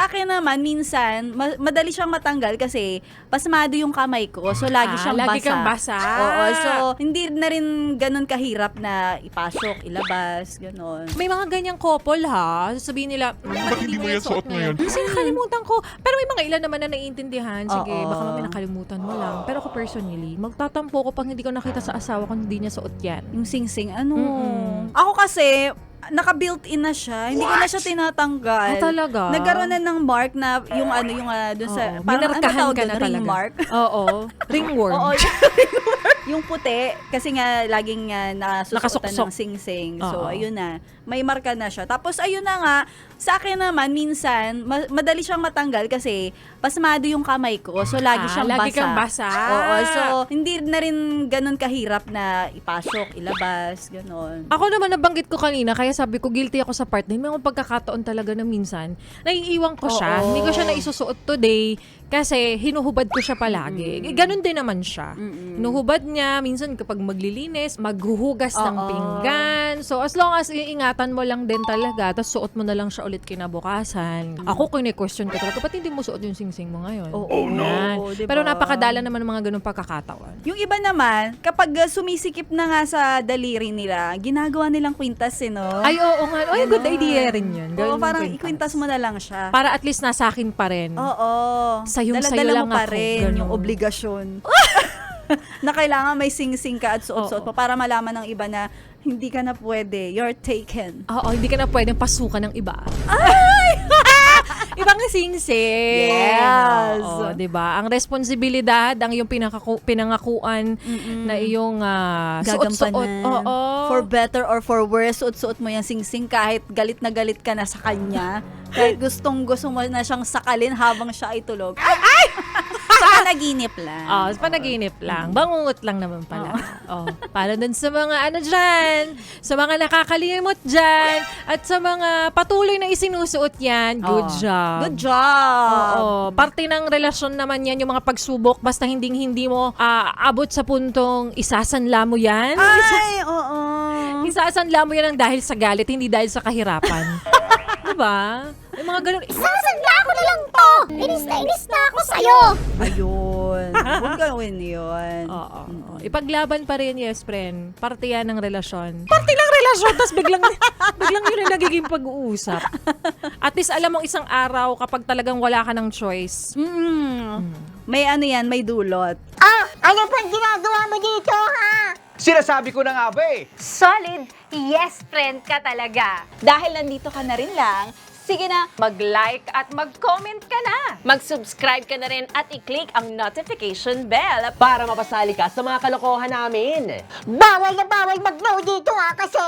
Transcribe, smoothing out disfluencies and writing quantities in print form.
Sa akin naman, minsan, madali siyang matanggal kasi pasmado yung kamay ko. So, lagi siyang lagi basa. kang basa. Oo. So, hindi na rin ganun kahirap na ipasok, ilabas, ganun. May mga ganyang couple ha. Sabihin nila, Ba't hindi mo yan suot ngayon? Kasi nakalimutan ko. Pero may mga ilan naman na naiintindihan. Sige, Oo. baka may nakalimutan mo lang. Pero ako personally, magtatampo ko pag hindi ko nakita sa asawa ko hindi niya suot yan. Yung sing-sing, ano. Mm-mm. Ako kasi, naka-built-in na siya. Hindi ko na siya tinatanggal. Ah, talaga? Nagkaroon na ng mark na yung ano, yung dun sa, Oo. parang ano Minarkahan tawag ka dun, na ring talaga. mark. Oo. Ringworm. Oo, yung puti, kasi nga laging nasusuotan Nakasuksok. ng sing-sing. So, Oo. ayun na. May marka na siya. Tapos, ayun na nga, sa akin naman, minsan, madali siyang matanggal kasi pasmado yung kamay ko. So, lagi siyang lagi basa. kang basa. Oo. So, hindi na rin ganun kahirap na ipasok, ilabas, ganun. Ako naman nabanggit ko kanina, kaya sabi ko guilty ako sa part na may mga pagkakataon talaga na minsan, naiiwan ko siya. Oo. Hindi ko siya naisusuot today kasi hinuhubad ko siya palagi. Ganon din naman siya. Hinuhubad niya, minsan kapag maglilinis, maghuhugas ng Oo. pinggan. So as long as iingatan mo lang din talaga, tapos suot mo na lang siya ulit kinabukasan. Ako kine-question ko talaga, ba't hindi mo suot yung sing-sing mo ngayon? Oo. Yan. Diba? Pero napakadala naman ng mga ganung pagkakataon. Yung iba naman, kapag sumisikip na nga sa daliri nila, ginagawa nilang kwintas, no? Ay, oo nga. Ay, good Ganon. idea rin yun. Oo, Gawin mong parang kwintas. ikwintas mo na lang siya. Para at least nasa akin pa rin. Oo. Sayong sayo Dala-dala lang mo pa ako. rin Ganon. yung obligasyon. na kailangan may sing-sing ka at suot-suot mo para malaman ng iba na hindi ka na pwede. You're taken. Oo, hindi ka na pwedeng pasukan ng iba. Ibang sing-sing. Yes. Oo, 'di ba? Ang responsibilidad, ang iyong pinangakuan na iyong suot-suot. Gagampanan. Oo. For better or for worse, suot-suot mo yung sing-sing kahit galit na galit ka na sa kanya. Kahit gusto mo na siyang sakalin habang siya ay tulog. Ay! Sa panaginip lang. Sa panaginip lang. Bangungot lang naman pala. Para dun sa mga ano dyan, sa mga nakakalimot dyan, at sa mga patuloy na isinusuot yan, good job. Good job. Oo. Parte ng relasyon naman yan, yung mga pagsubok, basta hindi mo abot sa puntong isasanla mo yan. Ay, oo. Isasanla mo yan ang dahil sa galit, hindi dahil sa kahirapan. Diba? May mga ganun. Sasagla ko na lang to! Inis na ako sa'yo! Ayun. Huwag gawin yun. Oo. Ipaglaban pa rin, yes, friend. Parte yan ng relasyon. Parte ng relasyon, tapos biglang yun ang nagiging pag-uusap. At least alam mong isang araw kapag talagang wala ka ng choice. May ano yan, may dulot. Ano pang ginagawa mo dito, ha? Sinasabi ko na nga ba eh. Solid yes friend ka talaga. Dahil nandito ka na rin lang, sige na, Mag-like at mag-comment ka na. mag-subscribe ka na rin at i-click ang notification bell. Para mapasali ka sa mga kalokohan namin. Bawal na bawal mag-no dito, ha? Kasi